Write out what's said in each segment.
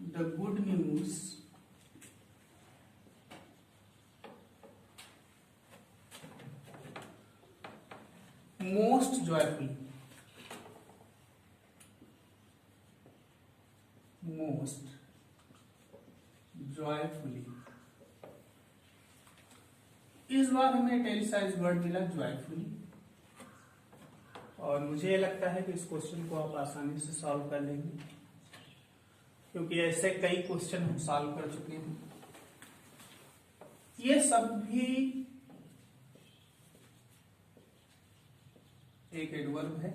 The good news most joyfully. Most joyfully. इस बार हमें italicised word मिला joyfully, और मुझे लगता है कि इस क्वेश्चन को आप आसानी से सॉल्व कर लेंगे, क्योंकि ऐसे कई क्वेश्चन हम सॉल्व कर चुके हैं। ये सब भी एक एडवर्ब है।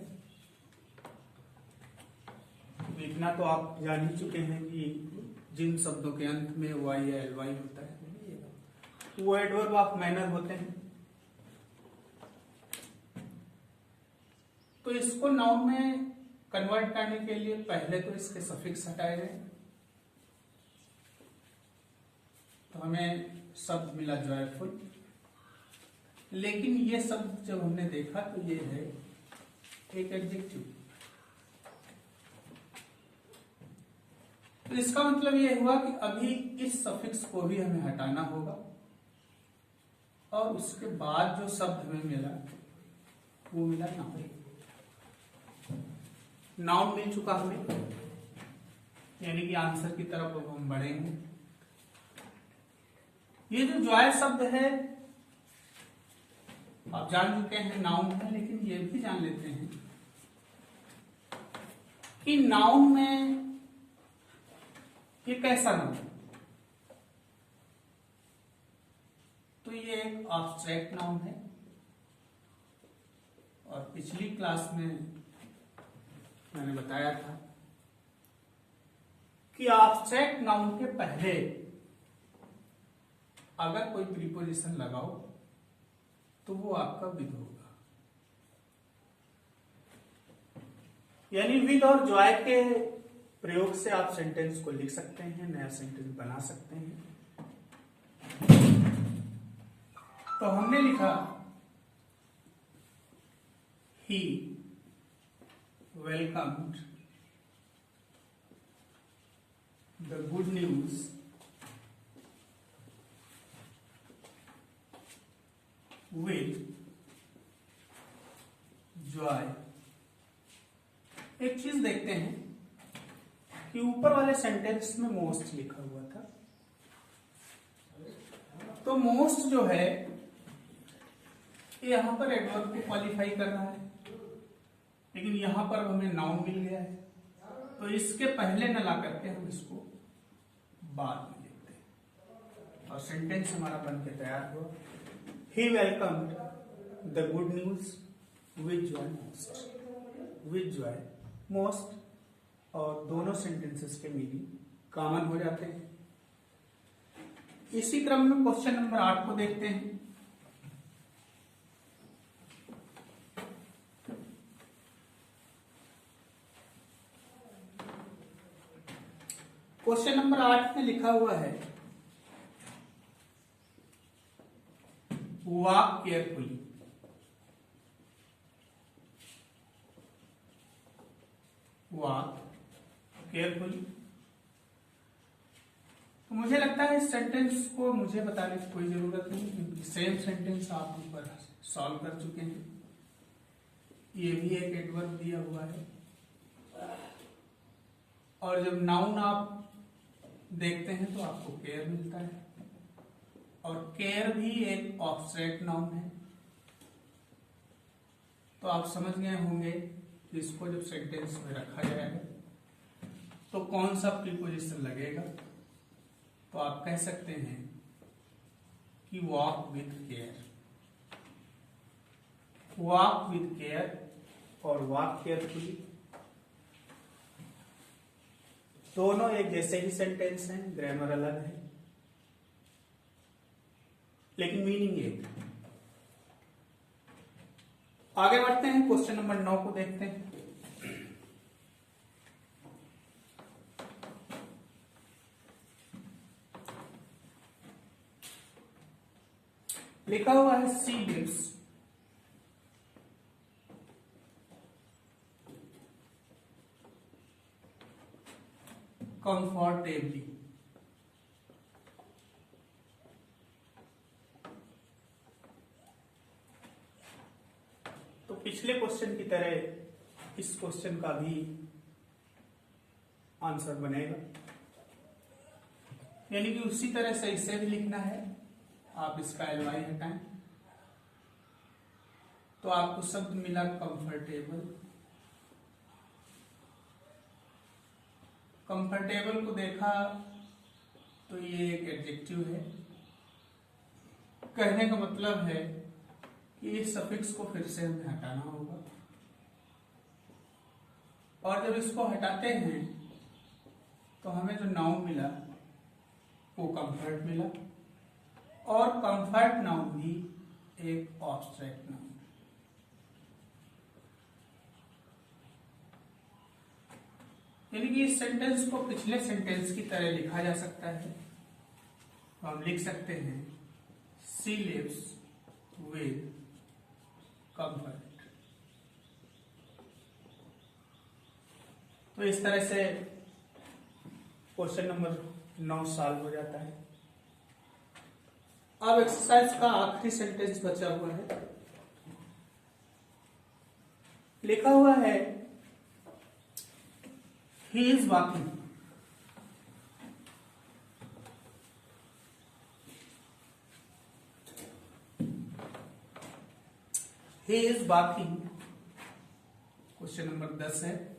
इतना तो आप जान ही चुके हैं कि जिन शब्दों के अंत में वाई या एल वाई होता है वो एडवर्ब ऑफ मैनर होते हैं। तो इसको नाउन में कन्वर्ट करने के लिए पहले तो इसके सफिक्स हटाए गए, तो हमें शब्द मिला जॉयफुल। लेकिन ये शब्द जब हमने देखा तो ये है एक एडजेक्टिव। तो इसका मतलब ये हुआ कि अभी इस सफिक्स को भी हमें हटाना होगा, और उसके बाद जो शब्द हमें मिला वो मिला नाउन। नाउन मिल चुका हमें, यानी कि आंसर की तरफ अब हम बढ़ेंगे। ये जो जॉय शब्द है आप जान चुके हैं नाउन है, लेकिन ये भी जान लेते हैं कि नाउन में ये कैसा नाउन। तो ये एक ऑब्स्ट्रैक्ट नाउन है, और पिछली क्लास में मैंने बताया था कि ऑब्स्ट्रैक्ट नाउन के पहले अगर कोई प्रीपोजिशन लगाओ तो वो आपका विद होगा। यानी विद और जॉय के प्रयोग से आप सेंटेंस को लिख सकते हैं, नया सेंटेंस बना सकते हैं। तो हमने लिखा ही welcomed the good news with joy। एक चीज देखते हैं कि ऊपर वाले सेंटेंस में मोस्ट लिखा हुआ था, तो मोस्ट जो है यहां पर एडवर्ब को क्वालिफाई कर रहा है, लेकिन यहां पर हमें नाउन मिल गया है, तो इसके पहले न ला करके हम इसको बाद में लिखते हैं, और सेंटेंस हमारा बन के तैयार हुआ। He welcomed the good news with joy most। with joy most, और दोनों सेंटेंसेस के मीनिंग कॉमन हो जाते हैं। इसी क्रम में क्वेश्चन नंबर 8 को देखते हैं। क्वेश्चन नंबर 8 में लिखा हुआ है वॉक केयरफुली। Walk carefully. तो मुझे लगता है इस सेंटेंस को मुझे बताने की कोई जरूरत नहीं, क्योंकि सेम सेंटेंस आप ऊपर सॉल्व कर चुके हैं। ये भी एक एडवर्ब दिया हुआ है, और जब नाउन आप देखते हैं तो आपको केयर मिलता है, और केयर भी एक ऑब्स्ट्रैक्ट नाउन है। तो आप समझ गए होंगे कि इसको जब सेंटेंस में रखा जाएगा तो कौन सा प्रीपोजिशन लगेगा। तो आप कह सकते हैं कि walk with care. Walk with care और वॉक केयरफुली दोनों एक जैसे ही सेंटेंस हैं, ग्रामर अलग है, लेकिन मीनिंग एक है। आगे बढ़ते हैं, क्वेश्चन नंबर 9 को देखते हैं। लिखा हुआ है सी गिव्स कंफर्टेबली। तो पिछले क्वेश्चन की तरह इस क्वेश्चन का भी आंसर बनेगा, यानी कि उसी तरह से इसे भी लिखना है। आप इसका एलवाई हटाएं तो आपको शब्द मिला कंफर्टेबल। कंफर्टेबल को देखा तो ये एक एडजेक्टिव है। कहने का मतलब है कि इस सफिक्स को फिर से हमें हटाना होगा, और जब इसको हटाते हैं तो हमें जो नाउन मिला वो कंफर्ट मिला, और कंफर्ट नाउन भी एक ऑब्स्ट्रैक्ट नाउन। यानी कि इस सेंटेंस को पिछले सेंटेंस की तरह लिखा जा सकता है। हम लिख सकते हैं शी लिव्स विद कंफर्ट। तो इस तरह से क्वेश्चन नंबर 9 सॉल्व हो जाता है। अब एक्सरसाइज का आखिरी सेंटेंस बचा हुआ है। लिखा हुआ है he is walking. He is walking question number 10 है।